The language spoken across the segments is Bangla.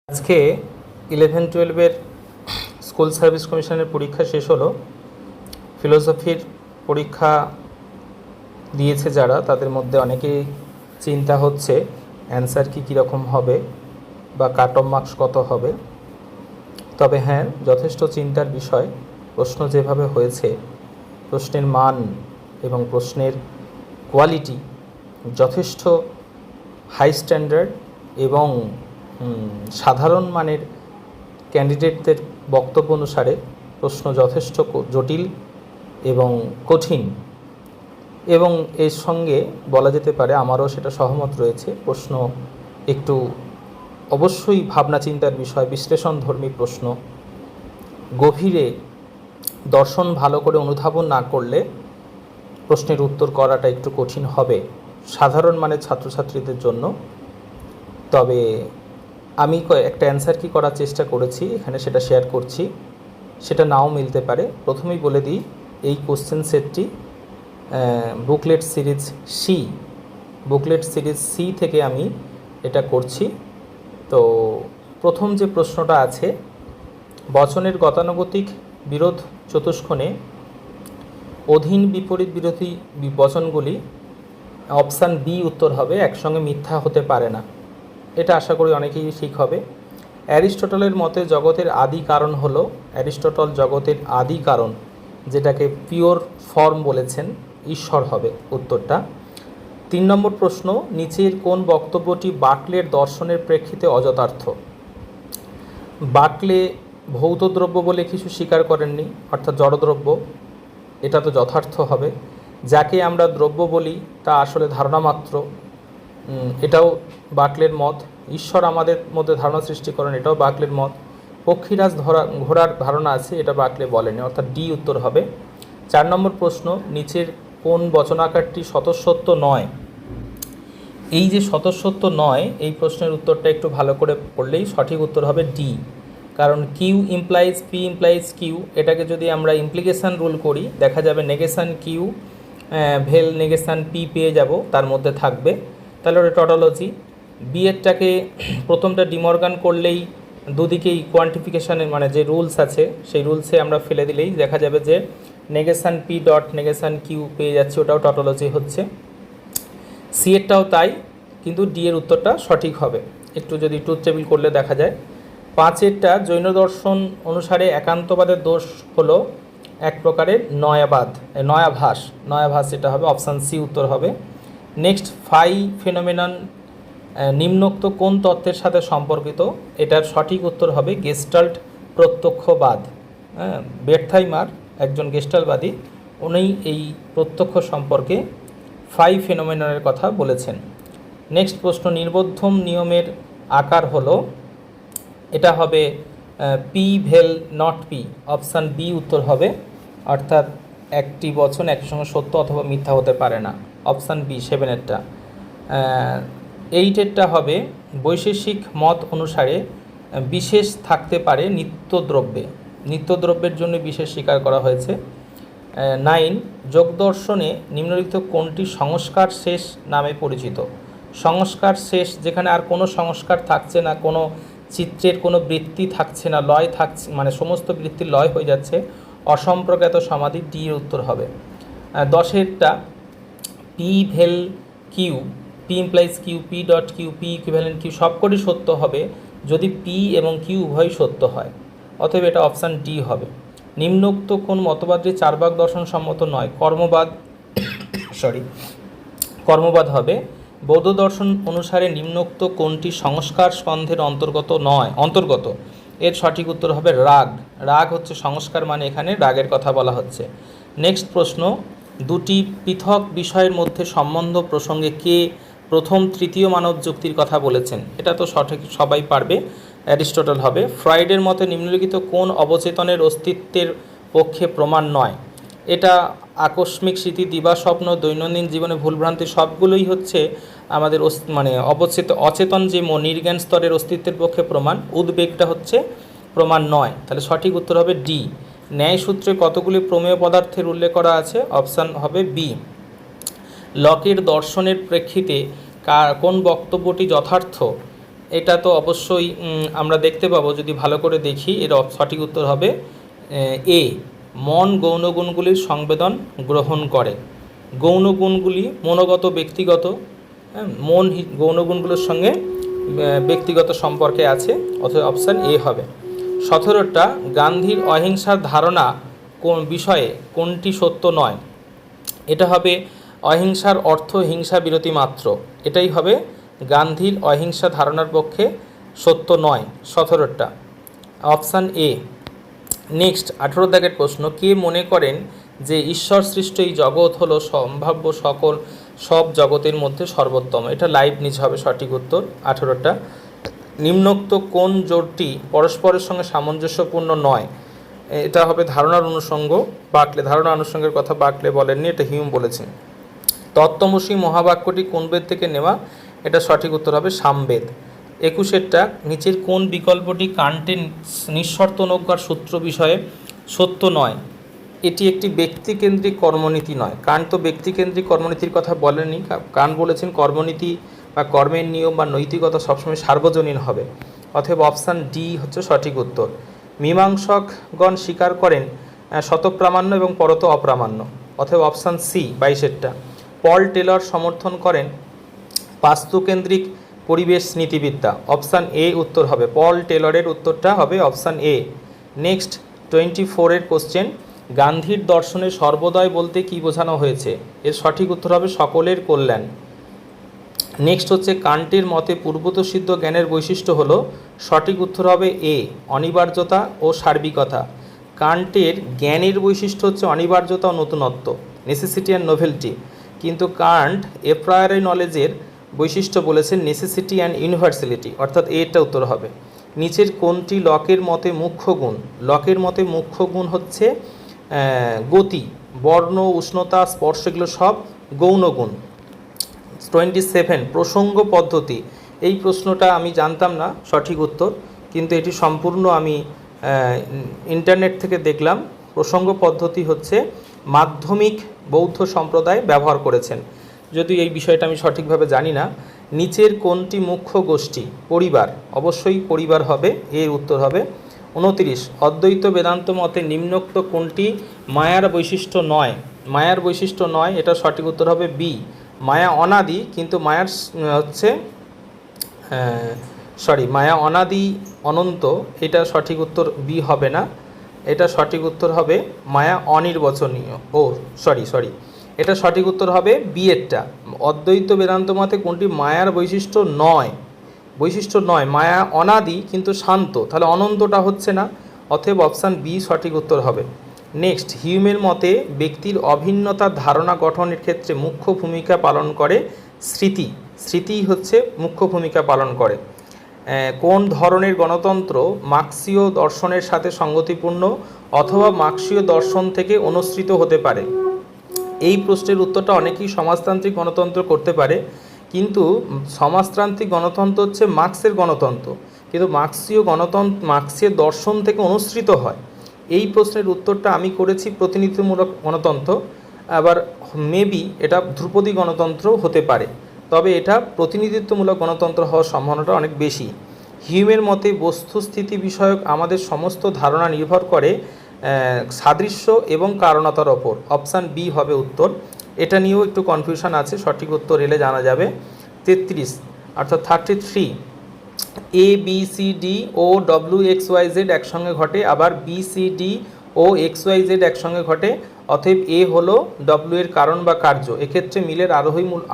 আজকে 11-12 স্কুল সার্ভিস কমিশনের পরীক্ষা শেষ হলো। ফিলোসফির পরীক্ষা দিয়েছে যারা, তাদের মধ্যে অনেকেই চিন্তা হচ্ছে অ্যান্সার কীরকম হবে বা কাট অফ মার্কস কত হবে। তবে হ্যাঁ, যথেষ্ট চিন্তার বিষয়। প্রশ্ন যেভাবে হয়েছে, প্রশ্নের মান এবং প্রশ্নের কোয়ালিটি যথেষ্ট হাই স্ট্যান্ডার্ড এবং সাধারণ মানের ক্যান্ডিডেটদের বক্তব্য অনুসারে প্রশ্ন যথেষ্ট জটিল এবং কঠিন, এবং এর সঙ্গে বলা যেতে পারে আমারও সেটা সহমত রয়েছে, প্রশ্ন একটু অবশ্যই ভাবনা চিন্তার বিষয়, বিশ্লেষণধর্মী প্রশ্ন। গভীরে দর্শন ভালো করে অনুধাবন না করলে প্রশ্নের উত্তর করাটা একটু কঠিন হবে সাধারণ মানের ছাত্রছাত্রীদের জন্য। তবে আমি একটা অ্যান্সার কি করার চেষ্টা করেছি, এখানে সেটা শেয়ার করছি। সেটা নাও মিলতে পারে। প্রথমেই বলে দিই, এই কোশ্চেন সেটটি বুকলেট সিরিজ সি থেকে আমি এটা করছি। তো প্রথম যে প্রশ্নটা আছে, বচনের গতানুগতিক বিরোধ চতুষ্কোণে অধীন বিপরীত বিরোধী বচনগুলি, অপশান বি উত্তর হবে, একসঙ্গে মিথ্যা হতে পারে না। এটা আশা করি অনেকেই ঠিক হবে। অ্যারিস্টটলের মতে জগতের আদি কারণ হলো, অ্যারিস্টটল জগতের আদি কারণ, যেটাকে পিওর ফর্ম বলেছেন, ঈশ্বর হবে উত্তরটা। 3 নম্বর প্রশ্ন, নিচের কোন বক্তব্যটি বার্কলের দর্শনের প্রেক্ষিতে অযথার্থ? বার্কলে ভৌত দ্রব্য বলে কিছু স্বীকার করেননি, অর্থাৎ জড়দ্রব্য। এটা তো যথার্থ হবে। যাকে আমরা দ্রব্য বলি তা আসলে ধারণা মাত্র, এটাও বার্কলের মত। ঈশ্বর আমাদের মধ্যে ধারণা সৃষ্টি করেন, এটাও বার্কলের মত। পক্ষীরাজ ঘোড়ার ধারণা আছে, এটা বার্কলে বলেনি, অর্থাৎ ডি উত্তর হবে। 4 নম্বর প্রশ্ন, নিচের কোন বচনাকারটি স্বতঃসত্য নয়? এই যে স্বতঃসত্য নয়, এই প্রশ্নের উত্তরটা একটু ভালো করে পড়লেই সঠিক উত্তর হবে ডি। কারণ Q implies P implies Q, এটাকে যদি আমরা ইমপ্লিকেশান রুল করি, দেখা যাবে negation Q vel negation P পেয়ে যাব, তার মধ্যে থাকবে। তাহলে ওটা টটোলজি। বি এরটাকে প্রথমটা ডিমর্গান করলেই দুদিকেই কোয়ান্টিফিকেশানের মানে যে রুলস আছে, সেই রুলসে আমরা ফেলে দিলেই দেখা যাবে যে negation P dot negation Q পেয়ে যাচ্ছে, ওটাও টটোলজি হচ্ছে। সি এরটাও তাই, কিন্তু ডি এর উত্তরটা সঠিক হবে। একটু যদি ট্রুথ টেবিল করলে দেখা যায়। 5 এরটা জৈন দর্শন অনুসারে একান্তবাদের দোষ হলো এক প্রকারের নয়াভাস, এটা হবে অপশান সি উত্তর হবে। নেক্সট, ফাই ফেনোমেনন নিম্নোক্ত কোন তত্ত্বের সাথে সম্পর্কিত? এটার সঠিক উত্তর হবে গেস্টাল্ট প্রত্যক্ষবাদ। বের্থাইমার একজন গেস্টালবাদী, উনি এই প্রত্যক্ষ সম্পর্কে ফাই ফেনোমেননের কথা বলেছেন। নেক্সট প্রশ্ন, নির্বোধ্যম নিয়মের আকার হলো, এটা হবে P vel not P, option B উত্তর হবে। অর্থাৎ একটি বচন একই সঙ্গে সত্য অথবা মিথ্যা হতে পারে না, অপশান বি 7-এরটা। 8-এরটা হবে বৈশেষিক মত অনুসারে বিশেষ থাকতে পারে নিত্যদ্রব্যের জন্য বিশেষ স্বীকার করা হয়েছে। 9, যোগদর্শনে নিম্নলিখিত কোনটি সংস্কার শেষ নামে পরিচিত? সংস্কার শেষ, যেখানে আর কোনো সংস্কার থাকছে না, কোনো চিত্রের কোনো বৃত্তি থাকছে না, লয় থাকছে, মানে সমস্ত বৃত্তির লয় হয়ে যাচ্ছে, অসম্প্রজ্ঞাত সমাধি, ডি এর উত্তর হবে। 10-এরটা P vel Q, P implies Q, P dot Q, P equivalent Q, সবকটি সত্য হবে যদি পি এবং কিউ উভয়ই সত্য হয়, অতএব এটা অপশান ডি হবে। নিম্নোক্ত কোন মতবাদটি চার্বাক দর্শন সম্মত নয়? কর্মবাদ হবে। বৌদ্ধ দর্শন অনুসারে নিম্নোক্ত কোনটি সংস্কার স্কন্ধের অন্তর্গত? এর সঠিক উত্তর হবে রাগ হচ্ছে সংস্কার, মানে এখানে রাগের কথা বলা হচ্ছে। নেক্সট প্রশ্ন, দুটি পৃথক বিষয়ের মধ্যে সম্বন্ধ প্রসঙ্গে কে প্রথম তৃতীয় মানব যুক্তির কথা বলেছেন? এটা তো সঠিক, সবাই পারবে, অ্যারিস্টটল হবে। ফ্রয়েডের মতে নিম্নলিখিত কোন অবচেতনের অস্তিত্বের পক্ষে প্রমাণ নয়? এটা আকস্মিক স্মৃতি, দিবাস্বপ্ন, দৈনন্দিন জীবনে ভুলভ্রান্তি, সবগুলোই হচ্ছে আমাদের মানে অচেতন যে নির্জ্ঞান স্তরের অস্তিত্বের পক্ষে প্রমাণ। উদ্বেগটা হচ্ছে প্রমাণ নয়, তাহলে সঠিক উত্তর হবে ডি। ন্যায় সূত্রে কতগুলি প্রমেয় পদার্থের উল্লেখ করা আছে? অপশান হবে বি। লকের দর্শনের প্রেক্ষিতে কোন বক্তব্যটি যথার্থ? এটা তো অবশ্যই আমরা দেখতে পাবো যদি ভালো করে দেখি। এর সঠিক উত্তর হবে এ, মন গৌণগুণগুলির সংবেদন গ্রহণ করে। গৌণগুণগুলি মনোগত ব্যক্তিগত, হ্যাঁ, মন গৌণগুণগুলোর সঙ্গে ব্যক্তিগত সম্পর্কে আছে, অথবা অপশান এ হবে। 17টা গান্ধীর অহিংসার ধারণা কোন বিষয়ে কোনটি সত্য নয়? এটা হবে অহিংসার অর্থ হিংসা বিরতি মাত্র, এটাই হবে গান্ধীর অহিংসা ধারণার পক্ষে সত্য নয়। 17টা অপশান এ। নেক্সট 18 দাগের প্রশ্ন, কে মনে করেন যে ঈশ্বর সৃষ্ট এই জগৎ হলো সম্ভাব্য সব জগতের মধ্যে সর্বোত্তম? এটা লাইবনিজ হবে সঠিক উত্তর 18টা। নিম্নোক্ত কোন জোটটি পরস্পরের সঙ্গে সামঞ্জস্যপূর্ণ নয়? এটা হবে ধারণার অনুষঙ্গ। বাকলে, ধারণা অনুষঙ্গের কথা বাকলে বলেননি, এটা হিউম বলেছেন। তত্ত্বমসি মহাবাক্যটি কোন বেদ থেকে নেওয়া? এটা সঠিক উত্তর হবে সামবেদ। 21টা নিচের কোন বিকল্পটি কান্টের নিঃশর্তনজ্ঞার সূত্র বিষয়ে সত্য নয়? এটি একটি ব্যক্তিকেন্দ্রিক কর্মনীতি নয়। কান্ট তো ব্যক্তিকেন্দ্রিক কর্মনীতির কথা বলেননি। কান্ট বলেছেন কর্মনীতি বা কর্মের নিয়ম বা নৈতিকতা সবসময় সার্বজনীন হবে। অতএব অপশান ডি হচ্ছে সঠিক উত্তর। মীমাংসকগণ স্বীকার করেন শতপ্রামাণ্য এবং পরত অপ্রামাণ্য। অতএব অপশান সি 22টা। পল টেলর সমর্থন করেন বাস্তুকেন্দ্রিক পরিবেশ নীতিবিদ্যা। অপশান এ উত্তর হবে। পল টেলরের উত্তরটা হবে অপশান এ। নেক্সট 24-এর কোশ্চেন, গান্ধীর দর্শনে সর্বদয় বলতে কি বোঝানো হয়েছে? এর সঠিক উত্তর হবে সকলের কল্যাণ। নেক্সট হচ্ছে কান্টের মতে পূর্বতঃসিদ্ধ জ্ঞানের বৈশিষ্ট্য হলো, সঠিক উত্তর হবে এ, অনিবার্যতা ও সার্বিকতা। কান্টের জ্ঞানের বৈশিষ্ট্য হচ্ছে অনিবার্যতা ও নতুনত্ব, নেসেসিটি অ্যান্ড নোভেলটি। কিন্তু কান্ট এপ্রায়ারি নলেজের বৈশিষ্ট্য বলেছেন নেসেসিটি অ্যান্ড ইউনিভার্সালিটি, অর্থাৎ এটা উত্তর হবে। নিচের কোনটি লকের মতে মুখ্য গুণ? লকের মতে মুখ্য গুণ হচ্ছে গতি, বর্ণ, উষ্ণতা, স্পর্শ, এগুলো সব গৌণ গুণ। 27 প্রসঙ্গ পদ্ধতি, এই প্রশ্নটা আমি জানতাম না সঠিক উত্তর, কিন্তু এটি সম্পূর্ণ আমি ইন্টারনেট থেকে দেখলাম। প্রসঙ্গ পদ্ধতি হচ্ছে মাধ্যমিক বৌদ্ধ সম্প্রদায় ব্যবহার করেছেন, যদিও এই বিষয়টা আমি সঠিকভাবে জানি না। নিচের কোনটি মুখ্য গোষ্ঠী? পরিবার, অবশ্যই পরিবার হবে, এর উত্তর হবে। 29 অদ্বৈত বেদান্ত মতে নিম্নোক্ত কোনটি মায়ার বৈশিষ্ট্য নয়? মায়ার বৈশিষ্ট্য নয়, এটা সঠিক উত্তর হবে বি, মায়া অনাদি কিন্তু মায়ার হচ্ছে মায়া অনাদি অনন্ত, এটা সঠিক উত্তর বি হবে না। এটা সঠিক উত্তর হবে মায়া অনির্বচনীয়। এটা সঠিক উত্তর হবে বি এরটা। অদ্বৈত বেদান্ত মতে কোনটি মায়ার বৈশিষ্ট্য নয়, মায়া অনাদি কিন্তু শান্ত, তাহলে অনন্তটা হচ্ছে না, অতএব অপশান বি সঠিক উত্তর হবে। নেক্সট হিউমের মতে ব্যক্তির অভিন্নতার ধারণা গঠনের ক্ষেত্রে মুখ্য ভূমিকা পালন করে স্মৃতি হচ্ছে মুখ্য ভূমিকা পালন করে। কোন ধরনের গণতন্ত্র মার্ক্সীয় দর্শনের সাথে সঙ্গতিপূর্ণ অথবা মার্ক্সীয় দর্শন থেকে অনুসৃত হতে পারে? এই প্রশ্নের উত্তরটা অনেকেই সমাজতান্ত্রিক গণতন্ত্র করতে পারে, কিন্তু সমাজতান্ত্রিক গণতন্ত্র হচ্ছে মার্ক্সের গণতন্ত্র, কিন্তু মার্ক্সীয় দর্শন থেকে অনুসৃত হয়। এই প্রশ্নের উত্তরটা আমি করেছি প্রতিনিধিত্বমূলক গণতন্ত্র, আবার মেবি এটা ধ্রুপদী গণতন্ত্রও হতে পারে, তবে এটা প্রতিনিধিত্বমূলক গণতন্ত্র হওয়ার সম্ভাবনাটা অনেক বেশি। হিউমের মতে বস্তুস্থিতি বিষয়ক আমাদের সমস্ত ধারণা নির্ভর করে সাদৃশ্য এবং কারণতার ওপর। অপশান বি হবে উত্তর। এটা নিয়েও একটু কনফিউশন আছে, সঠিক উত্তর এলে জানা যাবে। 33 অর্থাৎ 33 এ বি সি ডি ও ডব্লিউ এক্স ওয়াই জেড একসঙ্গে ঘটে, আবার বি সি ডি ও এক্স ওয়াই জেড একসঙ্গে ঘটে, অতএব এ হলো ডব্লিউ এর কারণ বা কার্য। এক্ষেত্রে মিলের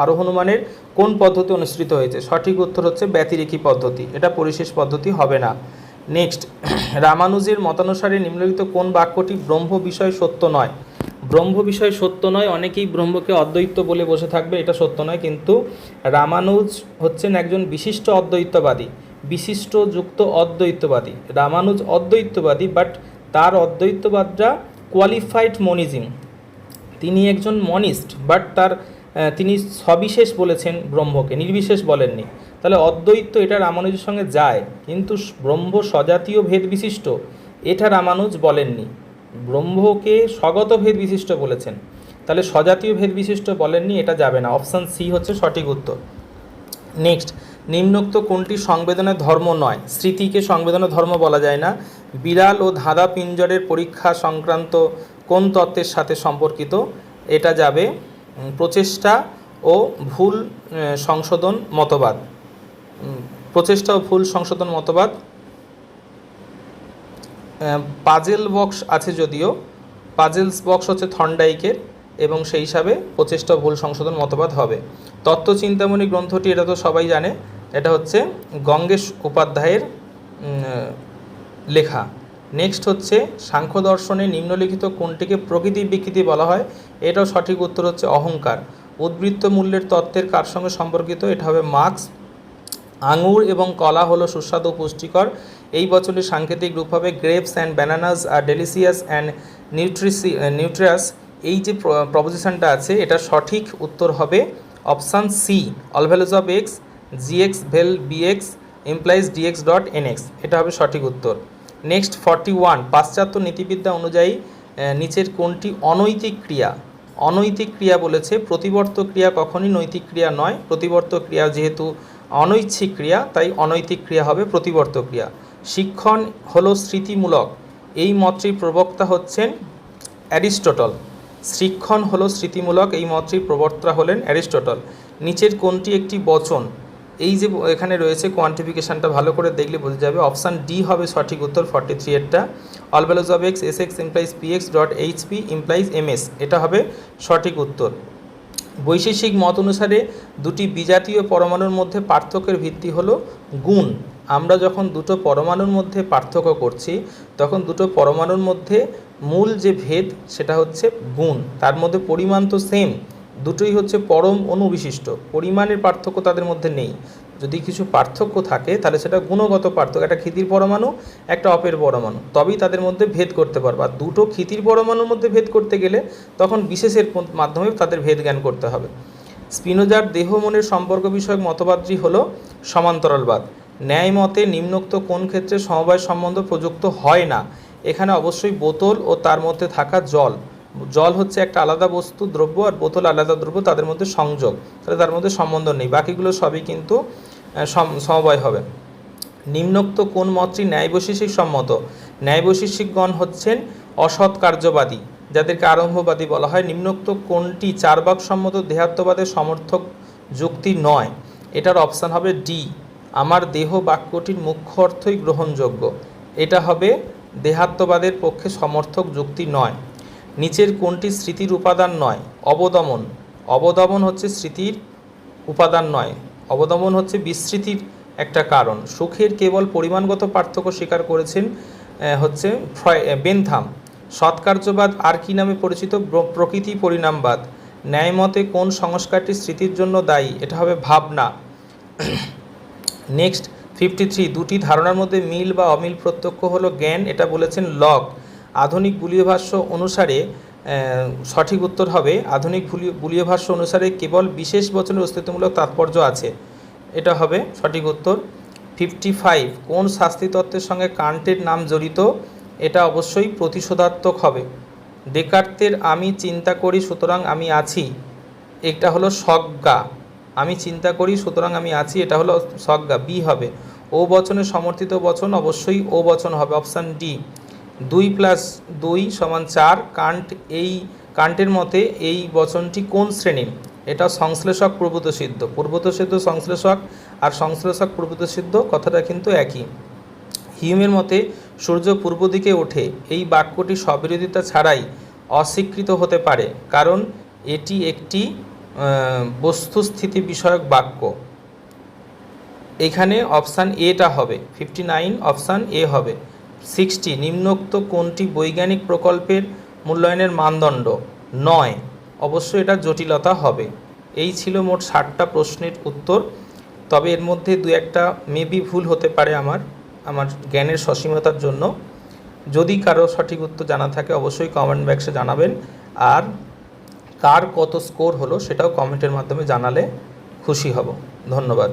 আরোহণমানের কোন পদ্ধতি অনুসৃত হয়েছে? সঠিক উত্তর হচ্ছে ব্যতিরেকী পদ্ধতি, এটা পরিশেষ পদ্ধতি হবে না। নেক্সট রামানুজের মতানুসারে নিম্নলিখিত কোন বাক্যটি ব্রহ্ম বিষয় সত্য নয়? ব্রহ্ম বিষয় সত্য নয়, অনেকেই ব্রহ্মকে অদ্বৈত বলে বসে থাকবে, এটা সত্য নয়, কিন্তু রামানুজ হচ্ছেন একজন বিশিষ্ট অদ্বৈতবাদী, বিশিষ্ট যুক্ত অদ্বৈতবাদী। রামানুজ অদ্বৈতবাদী, বাট তার অদ্বৈতবাদটা কোয়ালিফাইড মনিজম, তিনি একজন মনিস্ট, বাট তিনি সবিশেষ বলেছেন ব্রহ্মকে, নির্বিশেষ বলেননি। তাহলে অদ্বৈত এটা রামানুজের সঙ্গে যায়, কিন্তু ব্রহ্ম স্বজাতীয় ভেদ বিশিষ্ট এটা রামানুজ বলেননি, ব্রহ্মকে স্বগত ভেদ বিশিষ্ট বলেছেন, তাহলে স্বজাতীয় ভেদ বিশিষ্ট বলেননি, এটা যাবে না। অপশান সি হচ্ছে সঠিক উত্তর। নেক্সট নিম্নোক্ত কোনটি সংবেদনের ধর্ম নয়? স্মৃতিকে সংবেদনের ধর্ম বলা যায় না। বিড়াল ও ধাঁধা পিঞ্জরের পরীক্ষা সংক্রান্ত কোন তত্ত্বের সাথে সম্পর্কিত? এটা যাবে প্রচেষ্টা ও ভুল সংশোধন মতবাদ। প্রচেষ্টা ও ভুল সংশোধন মতবাদ। পাজেল বক্স আছে, যদিও পাজেলস বক্স হচ্ছে থর্নডাইকের, এবং সেই হিসাবে প্রচেষ্টা ও ভুল সংশোধন মতবাদ হবে। তত্ত্বচিন্তামণি গ্রন্থটি, এটা তো সবাই জানে, এটা হচ্ছে গঙ্গেশ উপাধ্যায়ের লেখা। নেক্সট হচ্ছে সাংখ্য দর্শনে নিম্নলিখিত কোনটিকে প্রকৃতি বিকৃতি বলা হয়? এটাও সঠিক উত্তর হচ্ছে অহংকার। উদ্বৃত্ত মূল্যের তত্ত্বের কার সঙ্গে সম্পর্কিত? এটা হবে মার্কস। আঙুর এবং কলা হলো সুস্বাদু ও পুষ্টিকর। এই বছরের সাংকেতিক রূপ হবে গ্রেপস অ্যান্ড ব্যানানাস আর ডেলিসিয়াস অ্যান্ড নিউট্রিয়াস। এই যে প্রপোজিশনটা আছে, এটা সঠিক উত্তর হবে option C, all values of x G x vel B x implies D x dot N x, এটা হবে সঠিক উত্তর। নেক্সট 41, পাশ্চাত্য নীতিবিদ্যা অনুযায়ী নিচের কোনটি অনৈতিক ক্রিয়া? অনৈতিক ক্রিয়া বলেছে, প্রতিবর্ত ক্রিয়া কখনই নৈতিক ক্রিয়া নয়। প্রতিবর্ত ক্রিয়া যেহেতু অনৈচ্ছিক ক্রিয়া, তাই অনৈতিক ক্রিয়া হবে প্রতিবর্ত ক্রিয়া। শিক্ষণ হলো স্মৃতিমূলক, এই মতটির প্রবক্তা হচ্ছেন অ্যারিস্টটল। শিক্ষণ হলো স্মৃতিমূলক, এই মতটির প্রবক্তা হলেন অ্যারিস্টটল। নিচের কোনটি একটি বচন? এই যে এখানে রয়েছে কোয়ান্টিফিকেশানটা ভালো করে দেখলে বোঝা যাবে। অপশান ডি হবে সঠিক উত্তর 43 এরটা। All values of X S X implies P X dot HP implies MS, এটা হবে সঠিক উত্তর। বৈশেষিক মত অনুসারে দুটি বিজাতীয় পরমাণুর মধ্যে পার্থক্যের ভিত্তি হলো গুণ। আমরা যখন দুটো পরমাণুর মধ্যে পার্থক্য করছি, তখন দুটো পরমাণুর মধ্যে মূল যে ভেদ সেটা হচ্ছে গুণ। তার মধ্যে পরিমাণ তো সেম, দুটোই হচ্ছে পরম অণুবিশিষ্ট, পরিমাণের পার্থক্য তাদের মধ্যে নেই। যদি কিছু পার্থক্য থাকে তাহলে সেটা গুণগত পার্থক্য, একটা ক্ষিতির পরমাণু একটা অপের পরমাণু, তবেই তাদের মধ্যে ভেদ করতে পারবে। আর দুটো ক্ষিতির পরমাণুর মধ্যে ভেদ করতে গেলে তখন বিশেষের মাধ্যমে তাদের ভেদ জ্ঞান করতে হবে। স্পিনোজার দেহ মনের সম্পর্ক বিষয়ক মতবাদটি হলো সমান্তরালবাদ। ন্যায় মতে নিম্নোক্ত কোন ক্ষেত্রে সমবায় সম্বন্ধ প্রযুক্ত হয় না? এখানে অবশ্যই বোতল ও তার মধ্যে থাকা জল। জল হচ্ছে একটা আলাদা বস্তু দ্রব্য, আর বোতল আলাদা দ্রব্য, তাদের মধ্যে সংযোগ, তাহলে তার মধ্যে সম্বন্ধ নেই। বাকিগুলো সবই কিন্তু সমবায় হবে। নিম্নোক্ত কোন মতটি ন্যায় বৈশেষিক সম্মত? ন্যায় বৈশেষিকগণ হচ্ছেন অসৎ কার্যবাদী, যাদেরকে আরম্ভবাদী বলা হয়। নিম্নোক্ত কোনটি চারবাক সম্মত দেহাত্মবাদের সমর্থক যুক্তি নয়? এটার অপশান হবে ডি, আমার দেহ বাক্যটির মুখ্য অর্থই গ্রহণযোগ্য, এটা হবে দেহাত্মবাদের পক্ষে সমর্থক যুক্তি নয়। নিচের কোনটি স্মৃতির উপাদান নয়? অবদমন। অবদমন হচ্ছে স্মৃতির উপাদান নয়, অবদমন হচ্ছে বিস্মৃতির একটা কারণ। সুখের কেবল পরিমাণগত পার্থক্য স্বীকার করেছেন হচ্ছে বেনথাম। সৎকার্যবাদ আর কি নামে পরিচিত? প্রকৃতি পরিণামবাদ। ন্যায়মতে কোন সংস্কারটি স্মৃতির জন্য দায়ী? এটা হবে ভাবনা। নেক্সট 53, দুটি ধারণার মধ্যে মিল বা অমিল প্রত্যক্ষ হলো জ্ঞান, এটা বলেছেন লক। আধুনিক বুলীয় ভাষ্য অনুসারে সঠিক উত্তর হবে আধুনিক বুলীয় ভাষ্য অনুসারে কেবল বিশেষ বচনের অস্তিত্বমূলক তাৎপর্য আছে, এটা হবে সঠিক উত্তর। 55, কোন শাস্তিতত্ত্বের সঙ্গে কান্টের নাম জড়িত? এটা অবশ্যই প্রতিশোধাত্মক হবে। ডেকার্তের আমি চিন্তা করি সুতরাং আমি আছি, এটা হলো স্বজ্ঞা। আমি চিন্তা করি সুতরাং আমি আছি, এটা হলো স্বজ্ঞা, বি হবে। ও বচনের সমর্থিত বচন অবশ্যই ও বচন হবে, অপশান ডি। 2 + 2 = 4। কান্টের মতে এই বচনটি কোন শ্রেণীর? এটা সংশ্লেষক প্রভূতসিদ্ধ। প্রভূতসিদ্ধ সংশ্লেষক আর সংশ্লেষক প্রভূতসিদ্ধ কথাটা কিন্তু একই। হিউমের মতে সূর্য পূর্ব দিকে ওঠে, এই বাক্যটি স্ববিরোধিতা ছাড়াই অস্বীকৃত হতে পারে, কারণ এটি একটি বস্তুস্থিতি বিষয়ক বাক্য। এখানে অপশান এটা হবে 59, অপশান এ হবে। 60, নিম্নোক্ত কোনটি বৈজ্ঞানিক প্রকল্পের মূল্যায়নের মানদণ্ড নয়? অবশ্যই এটা জটিলতা হবে। এই ছিল মোট 60টা প্রশ্নের উত্তর, তবে এর মধ্যে দু একটা মেবি ভুল হতে পারে আমার জ্ঞানের সসীমতার জন্য। যদি কারো সঠিক উত্তর জানা থাকে অবশ্যই কমেন্ট বক্সে জানাবেন, আর কার কত স্কোর হলো সেটাও কমেন্টের মাধ্যমে জানালে খুশি হব। ধন্যবাদ।